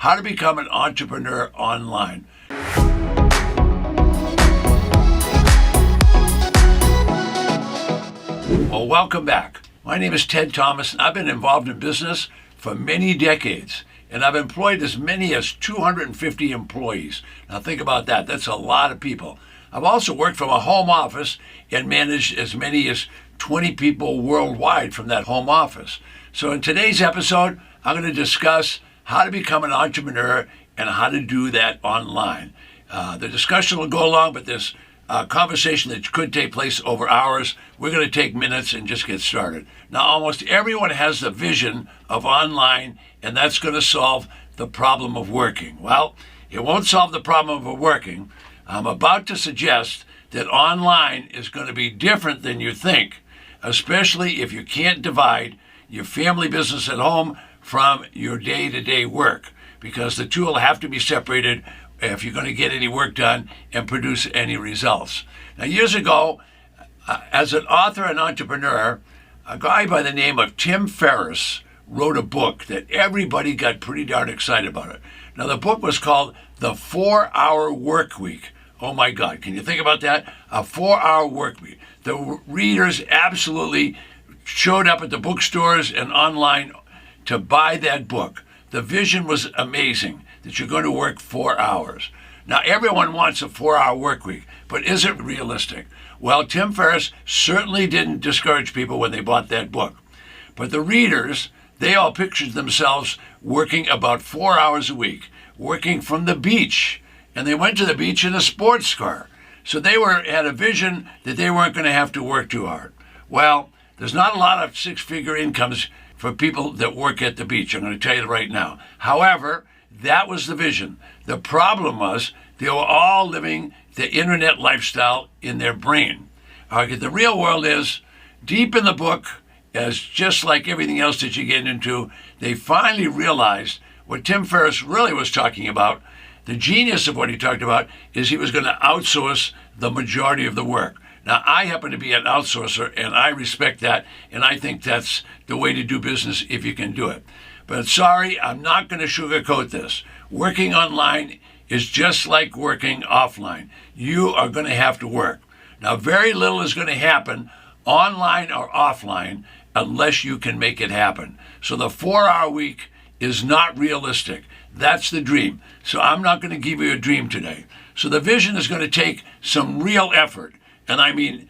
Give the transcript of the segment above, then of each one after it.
How to Become an Entrepreneur Online. Well, welcome back. My name is Ted Thomas, and I've been involved in business for many decades, and I've employed as many as 250 employees. Now think about that. That's a lot of people. I've also worked from a home office and managed as many as 20 people worldwide from that home office. So in today's episode, I'm going to discuss how to become an entrepreneur and how to do that online. The discussion will go along, but this conversation that could take place over hours, we're going to take minutes and just get started. Now, almost everyone has the vision of online, and that's going to solve the problem of working. Well, it won't solve the problem of working. I'm about to suggest that online is going to be different than you think, especially if you can't divide your family business at home from your day-to-day work, because the two will have to be separated if you're going to get any work done and produce any results. Now, years ago, as an author and entrepreneur, a guy by the name of Tim Ferriss wrote a book that everybody got pretty darn excited about it. Now, the book was called The 4-Hour Work Week. Oh my God, can you think about that? A 4-hour work week. The readers absolutely showed up at the bookstores and online to buy that book. The vision was amazing, that you're going to work 4 hours. Now, everyone wants a 4-hour work week, but is it realistic? Well, Tim Ferriss certainly didn't discourage people when they bought that book. But the readers, they all pictured themselves working about 4 hours a week, working from the beach. And they went to the beach in a sports car. So they had a vision that they weren't going to have to work too hard. Well, there's not a lot of six-figure incomes for people that work at the beach. I'm going to tell you right now. However, that was the vision. The problem was they were all living the internet lifestyle in their brain. The real world is, deep in the book, as just like everything else that you get into, they finally realized what Tim Ferriss really was talking about. The genius of what he talked about is he was going to outsource the majority of the work. Now, I happen to be an outsourcer, and I respect that, and I think that's the way to do business if you can do it. But sorry, I'm not going to sugarcoat this. Working online is just like working offline. You are going to have to work. Now, very little is going to happen online or offline unless you can make it happen. So the 4-hour week is not realistic. That's the dream. So I'm not going to give you a dream today. So the vision is going to take some real effort. And I mean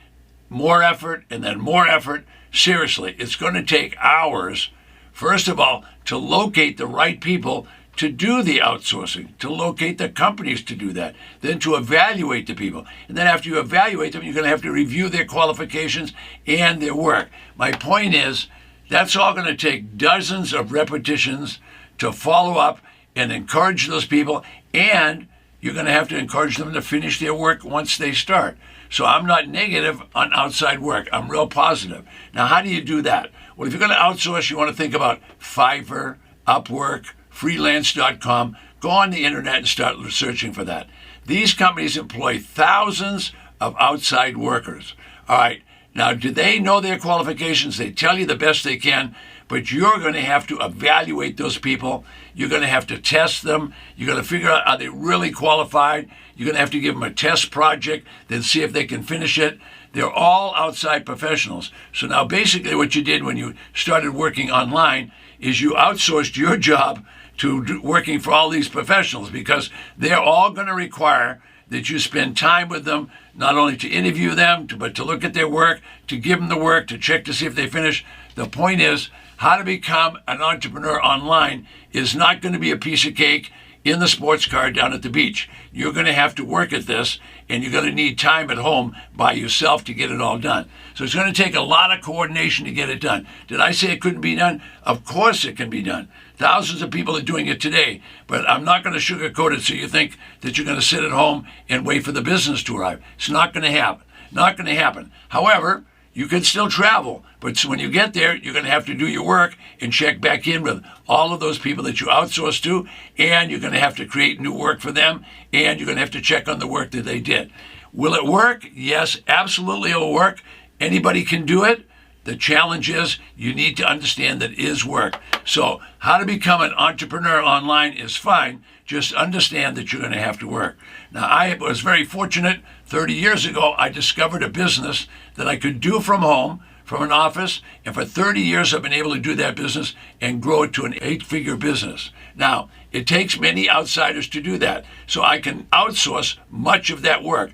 more effort and then more effort. Seriously, it's going to take hours, first of all, to locate the right people to do the outsourcing, to locate the companies to do that, then to evaluate the people. And then after you evaluate them, you're going to have to review their qualifications and their work. My point is, that's all going to take dozens of repetitions to follow up and encourage those people, and you're going to have to encourage them to finish their work once they start. So I'm not negative on outside work. I'm real positive. Now, how do you do that? Well, if you're going to outsource, you want to think about Fiverr, Upwork, freelance.com. Go on the internet and start searching for that. These companies employ thousands of outside workers. All right. Now, do they know their qualifications? They tell you the best they can, but you're going to have to evaluate those people. You're going to have to test them. You're going to figure out, are they really qualified? You're going to have to give them a test project, then see if they can finish it. They're all outside professionals. So now basically what you did when you started working online is you outsourced your job to working for all these professionals, because they're all going to require that you spend time with them, not only to interview them, but to look at their work, to give them the work, to check to see if they finish. The point is, how to become an entrepreneur online is not going to be a piece of cake in the sports car down at the beach. You're going to have to work at this, and you're going to need time at home by yourself to get it all done. So it's going to take a lot of coordination to get it done. Did I say it couldn't be done? Of course it can be done. Thousands of people are doing it today, but I'm not going to sugarcoat it so you think that you're going to sit at home and wait for the business to arrive. It's not going to happen. Not going to happen. However, you can still travel, but when you get there, you're going to have to do your work and check back in with all of those people that you outsource to, and you're going to have to create new work for them, and you're going to have to check on the work that they did. Will it work? Yes, absolutely it will work. Anybody can do it. The challenge is you need to understand that it is work. So how to become an entrepreneur online is fine. Just understand that you're going to have to work. Now, I was very fortunate. 30 years ago, I discovered a business that I could do from home, from an office, and for 30 years I've been able to do that business and grow it to an 8-figure business. Now, it takes many outsiders to do that, so I can outsource much of that work.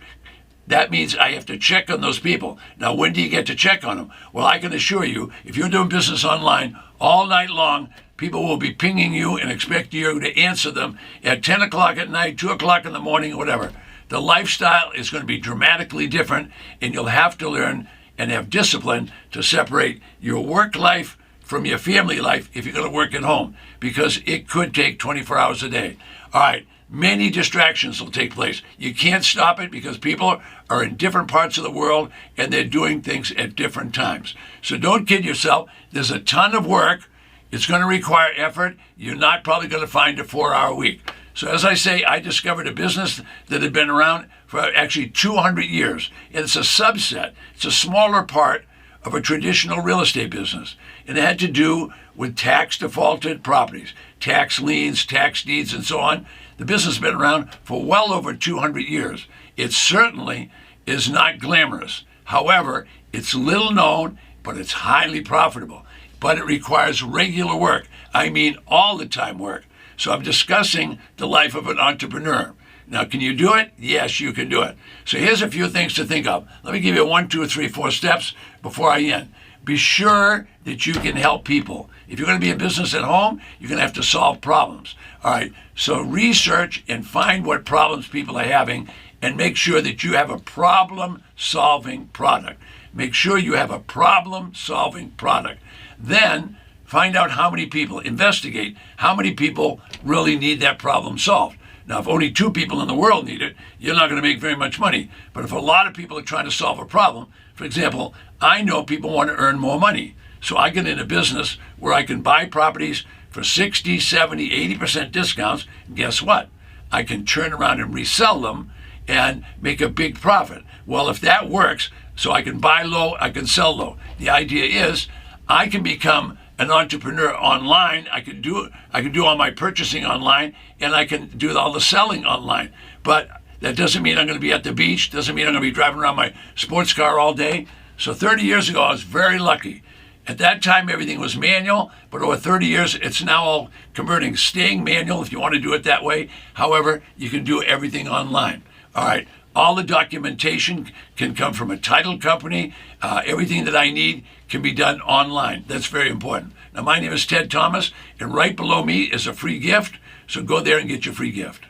That means I have to check on those people. Now, when do you get to check on them? Well, I can assure you, if you're doing business online all night long, people will be pinging you and expect you to answer them at 10 o'clock at night, 2 o'clock in the morning, whatever. The lifestyle is going to be dramatically different, and you'll have to learn and have discipline to separate your work life from your family life if you're going to work at home, because it could take 24 hours a day. All right, many distractions will take place. You can't stop it because people are in different parts of the world and they're doing things at different times. So don't kid yourself. There's a ton of work. It's going to require effort. You're not probably going to find a 4-hour week. So as I say, I discovered a business that had been around for actually 200 years. And it's a subset. It's a smaller part of a traditional real estate business. And it had to do with tax defaulted properties, tax liens, tax deeds, and so on. The business has been around for well over 200 years. It certainly is not glamorous. However, it's little known, but it's highly profitable. But it requires regular work. I mean, all the time work. So I'm discussing the life of an entrepreneur. Now, can you do it? Yes, you can do it. So here's a few things to think of. Let me give you 1, 2, 3, 4 steps before I end. Be sure that you can help people. If you're going to be in business at home, you're going to have to solve problems. All right, so research and find what problems people are having and make sure that you have a problem-solving product. Make sure you have a problem-solving product. Then find out how many people, investigate how many people really need that problem solved. Now, if only 2 people in the world need it, you're not going to make very much money. But if a lot of people are trying to solve a problem, for example, I know people want to earn more money. So I get in a business where I can buy properties for 60, 70, 80% discounts. And guess what? I can turn around and resell them and make a big profit. Well, if that works, so I can buy low, I can sell low. The idea is I can become an entrepreneur online. I can do all my purchasing online, and I can do all the selling online. But that doesn't mean I'm going to be at the beach. Doesn't mean I'm going to be driving around my sports car all day. So 30 years ago, I was very lucky. At that time, everything was manual, but over 30 years, it's now all converting, staying manual if you want to do it that way. However, you can do everything online. All right. All the documentation can come from a title company. Everything that I need can be done online. That's very important. Now, my name is Ted Thomas, and right below me is a free gift. So go there and get your free gift.